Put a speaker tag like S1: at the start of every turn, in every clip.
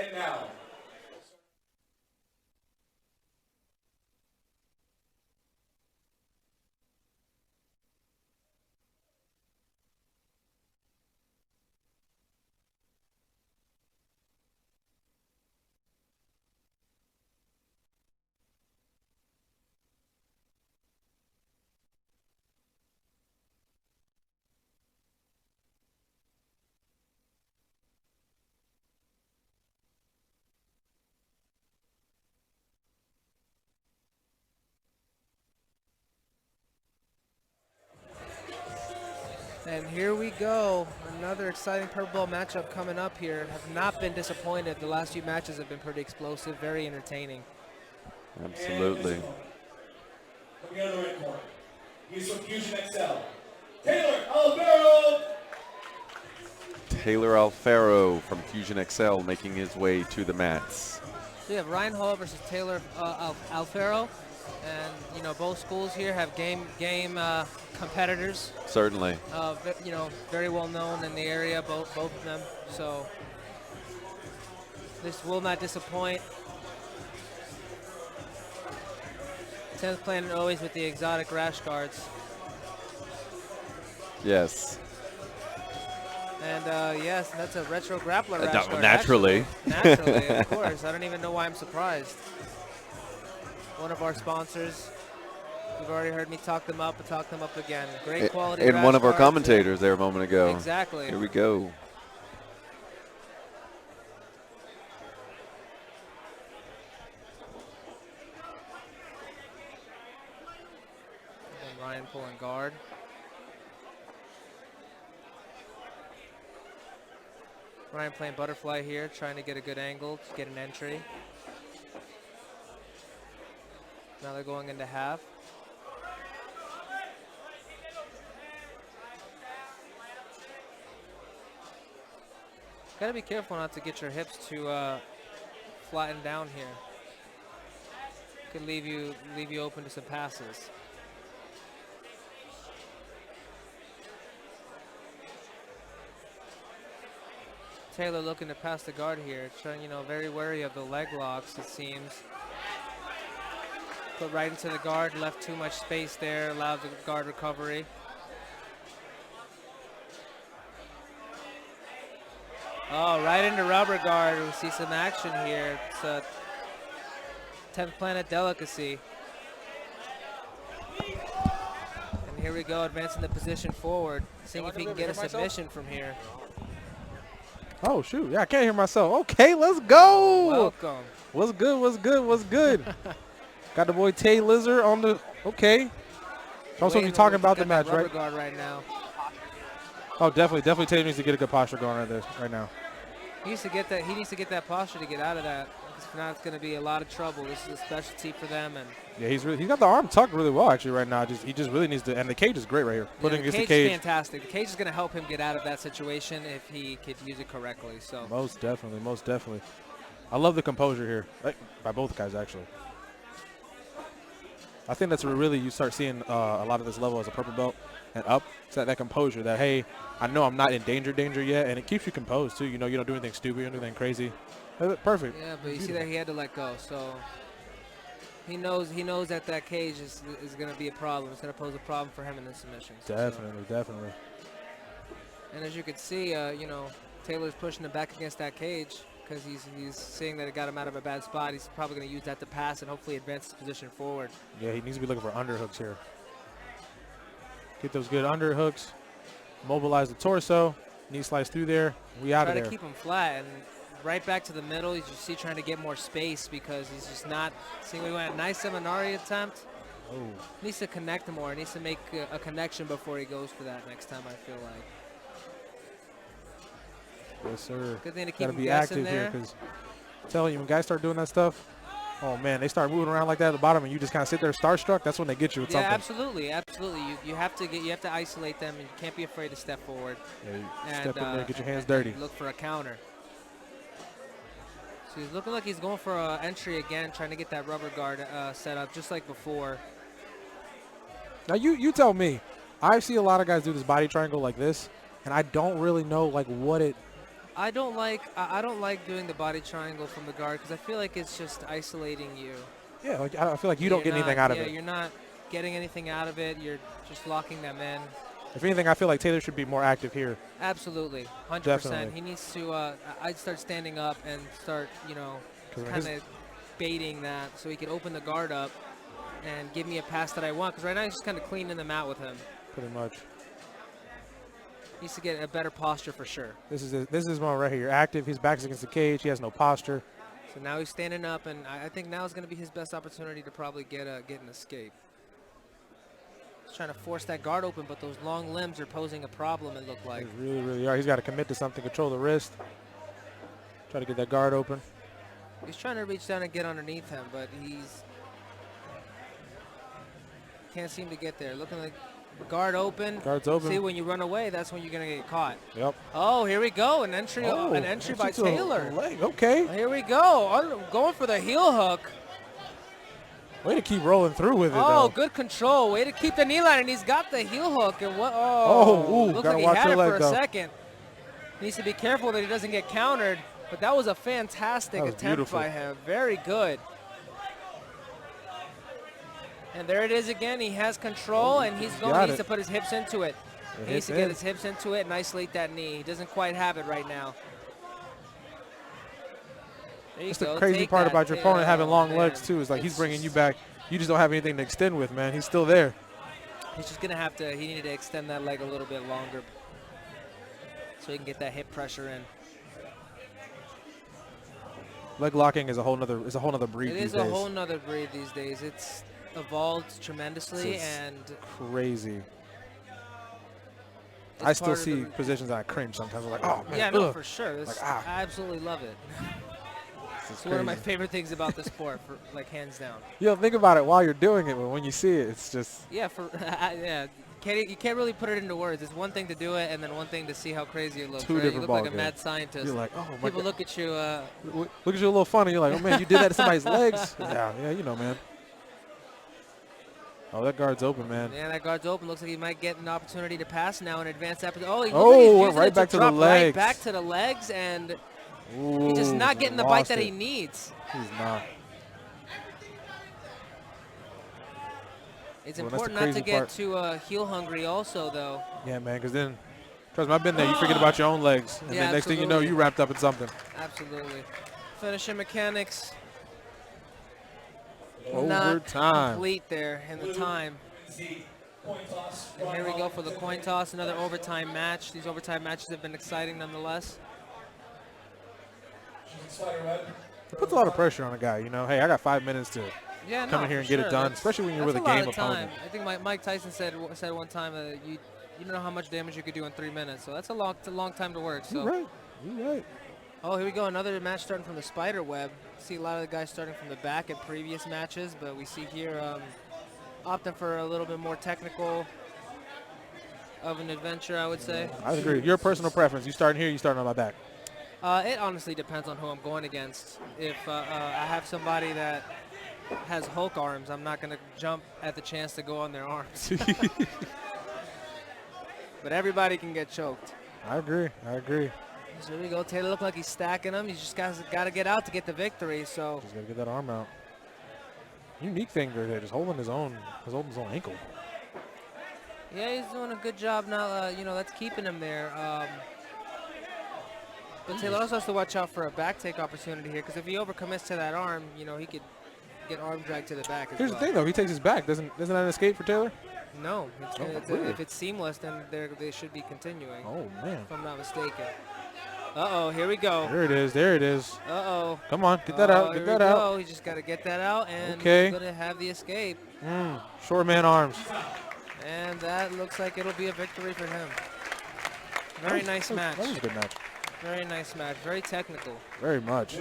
S1: And now.
S2: And here we go. Another exciting purple ball matchup coming up here. Have not been disappointed. The last few matches have been pretty explosive, very entertaining.
S3: Absolutely.
S1: Coming out of the red corner. He's from Fusion XL. Taylor Alfaro.
S3: Taylor Alfaro from Fusion XL making his way to the mats.
S2: So you have Ryan Holle versus Taylor Alfaro. And, you know, both schools here have game competitors.
S3: Certainly.
S2: You know, very well known in the area, both of them. So this will not disappoint. 10th Planet always with the exotic rash guards.
S3: Yes.
S2: And yes, that's a retro grappler rash guard.
S3: Naturally.
S2: Naturally, of course. I don't even know why I'm surprised. One of our sponsors. You've already heard me talk them up and talk them up again. Great quality.
S3: And one of our commentators there a moment ago.
S2: Exactly.
S3: Here we go.
S2: And Ryan pulling guard. Ryan playing butterfly here, trying to get a good angle to get an entry. Now they're going into half. Gotta be careful not to get your hips to flatten down here. Could leave you open to some passes. Taylor looking to pass the guard here, trying, you know, very wary of the leg locks, it seems. Put right into the guard, left too much space there, allowed the guard recovery. Oh, right into rubber guard. We see some action here. It's a 10th Planet delicacy. And here we go, advancing the position forward, seeing if he can get a submission from here.
S4: Oh, shoot. Yeah, I can't hear myself. Okay, let's go.
S2: Welcome.
S4: What's good? What's good? What's good? Got the boy Tay Lizard on the. Okay. I'm supposed to be talking about the match, right?
S2: Guard right now.
S4: Oh, definitely. Tay needs to get a good posture going right now.
S2: He needs to get that. He needs to get that posture to get out of that. If not, it's going to be a lot of trouble. This is a specialty for them, and
S4: yeah, he's got the arm tucked really well actually right now. He just really needs to, and the cage is great right here.
S2: Putting against the cage is fantastic. The cage is going to help him get out of that situation if he could use it correctly. So
S4: most definitely. I love the composure here by both guys actually. I think that's where really you start seeing a lot of this level as a purple belt and up. It's that composure that, hey, I know I'm not in danger yet, and it keeps you composed too. You know, you don't do anything stupid, you don't do anything crazy. Perfect.
S2: Yeah, but you see that he had to let go, so he knows that cage is going to be a problem. It's going to pose a problem for him in the submissions.
S4: Definitely.
S2: And as you can see, you know, Taylor's pushing him back against that cage because he's seeing that it got him out of a bad spot. He's probably going to use that to pass and hopefully advance his position forward.
S4: Yeah, he needs to be looking for underhooks here. Get those good underhooks. Mobilize the torso. Knee slice through there. We out of there.
S2: Try to keep him flat and right back to the middle. You see trying to get more space because he's just not seeing what he went. Nice Seminari attempt.
S4: Oh.
S2: Needs to connect more. Needs to make a connection before he goes for that next time, I feel like.
S4: Yes, sir.
S2: Good thing to keep him
S4: be active here because I'm telling you, when guys start doing that stuff, oh man, they start moving around like that at the bottom, and you just kind of sit there starstruck. That's when they get you with something.
S2: Absolutely. You have to isolate them, and you can't be afraid to step forward.
S4: Yeah, step in there, get your hands dirty.
S2: Look for a counter. So he's looking like he's going for an entry again, trying to get that rubber guard set up, just like before.
S4: Now you tell me. I see a lot of guys do this body triangle like this, and I don't really know like what it
S2: I don't like doing the body triangle from the guard because I feel like it's just isolating you.
S4: Yeah, like I feel like you don't get anything out of it.
S2: Yeah, you're not getting anything out of it. You're just locking them in.
S4: If anything, I feel like Taylor should be more active here.
S2: Absolutely, 100%.
S4: Definitely.
S2: He needs to. I'd start standing up and start, kind of baiting that so he can open the guard up and give me a pass that I want. Because right now he's just kind of cleaning them out with him.
S4: Pretty much.
S2: Needs to get a better posture for sure.
S4: This is his moment right here. You're active. His back's against the cage. He has no posture.
S2: So now he's standing up, and I think now is going to be his best opportunity to probably get an escape. He's trying to force that guard open, but those long limbs are posing a problem, it looked like.
S4: They really, really are. He's got to commit to something, control the wrist. Try to get that guard open.
S2: He's trying to reach down and get underneath him, but can't seem to get there. Looking like guard open.
S4: Guard's open.
S2: See, when you run away, that's when you're going to get caught.
S4: Yep.
S2: Oh, here we go. An entry by Taylor.
S4: Leg. Okay.
S2: Here we go. Going for the heel hook.
S4: Way to keep rolling through with it,
S2: Oh,
S4: though.
S2: good control. Way to keep the knee line, and he's got the heel hook. And what?
S4: Ooh,
S2: looks
S4: gotta
S2: like he
S4: watch
S2: had
S4: your
S2: it
S4: leg,
S2: for a
S4: though.
S2: second. Needs to be careful that he doesn't get countered. But that was a fantastic
S4: That was
S2: attempt
S4: beautiful.
S2: by him. Very good. And there it is again. He has control, and he needs to put his hips into it. He needs to get his hips into it and isolate that knee. He doesn't quite have it right now.
S4: That's the crazy part about your opponent having long legs, too, is like he's bringing you back. You just don't have anything to extend with, man. He's still there.
S2: He's just going to have to, he needed to extend that leg a little bit longer so he can get that hip pressure in.
S4: Leg locking is a whole nother breed these days.
S2: It is a whole nother breed these days. It's evolved tremendously and
S4: crazy. I still see positions that I cringe sometimes. I'm like, oh man.
S2: Yeah, no, for sure.
S4: Like,
S2: I absolutely love it. It's one of my favorite things about the sport, like hands down.
S4: You don't think about it while you're doing it, but when you see it, it's just.
S2: Yeah, yeah. You can't really put it into words. It's one thing to do it, and then one thing to see how crazy it looks.
S4: Two
S2: right?
S4: different
S2: You look like a
S4: ball
S2: mad
S4: games.
S2: scientist.
S4: You're like, oh my
S2: People
S4: God.
S2: look at you.
S4: Look at you a little funny. You're like, oh man, you did that to somebody's legs. Yeah, you know, man. Oh, that guard's open, man.
S2: Yeah, that guard's open. Looks like he might get an opportunity to pass now and advance after. Oh,
S4: Went right back to the legs.
S2: Right back to the legs, and
S4: Ooh,
S2: he's just not getting the bite that he needs.
S4: He's not.
S2: It's important not to get too heel hungry also, though.
S4: Yeah, man, because then, trust me, I've been there. You forget about your own legs. And then next thing you know, you wrapped up in something.
S2: Absolutely. Finishing mechanics.
S4: Overtime.
S2: Not complete there in the time. And here we go for the coin toss, another overtime match. These overtime matches have been exciting nonetheless.
S4: It puts a lot of pressure on a guy, you know. Hey, I got 5 minutes to come in here and get it done, especially when you're with a game opponent.
S2: I think Mike Tyson said one time you don't know how much damage you could do in 3 minutes. So that's a long time to work. So.
S4: You're right.
S2: Oh, here we go. Another match starting from the spider web. See a lot of the guys starting from the back in previous matches, but we see here opting for a little bit more technical of an adventure, I would say.
S4: I agree. Your personal preference. You starting here, you starting on my back.
S2: It honestly depends on who I'm going against. If I have somebody that has Hulk arms, I'm not going to jump at the chance to go on their arms. But everybody can get choked.
S4: I agree.
S2: So here we go. Taylor look like he's stacking them. He's just got to get out to get the victory. So
S4: just got to get that arm out. Unique thing there, just holding his own ankle.
S2: Yeah, he's doing a good job now. That's keeping him there. But Taylor also has to watch out for a back take opportunity here, because if he overcommits to that arm, he could get arm dragged to the back as
S4: Here's
S2: well.
S4: the thing, though. He takes his back. Doesn't that escape for Taylor?
S2: No.
S4: Really?
S2: If it's seamless, then they should be continuing.
S4: Oh, man.
S2: If I'm not mistaken. Uh-oh, here we go.
S4: There it is.
S2: Uh-oh.
S4: Come on, get that out. Get that out.
S2: He just got to get that out, and he's going to have the escape.
S4: Short man arms.
S2: And that looks like it'll be a victory for him. Very nice match.
S4: That was a good match.
S2: Very nice match. Very technical.
S4: Very much.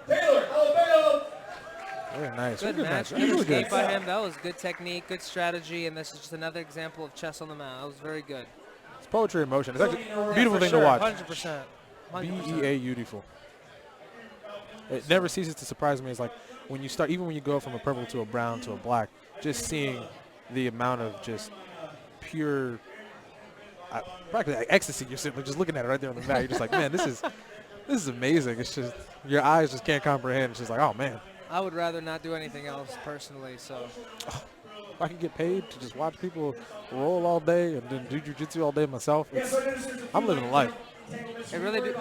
S1: Taylor, Alfaro.
S4: Very nice.
S2: Good match. Good escape by him. That was good technique, good strategy, and this is just another example of chess on the mat. That was very good.
S4: It's poetry in motion. It's actually a beautiful thing to watch.
S2: 100%.
S4: beautiful. It never ceases to surprise me. It's like when you start, even when you go from a purple to a brown to a black, just seeing the amount of just pure, practically like ecstasy. You're sitting just looking at it right there on the mat. You're just like, man, this is amazing. It's just your eyes just can't comprehend. It's just like, oh man.
S2: I would rather not do anything else personally. So
S4: If I can get paid to just watch people roll all day and then do jiu-jitsu all day myself, I'm living a life.
S2: it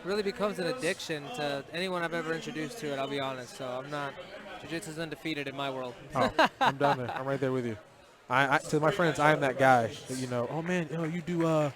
S2: really becomes an addiction to anyone I've ever introduced to it. I'll be honest. So I'm not. Jiu-jitsu's undefeated in my world.
S4: Oh, I'm down there. I'm right there with you. To my friends, I am that guy that, oh man, you do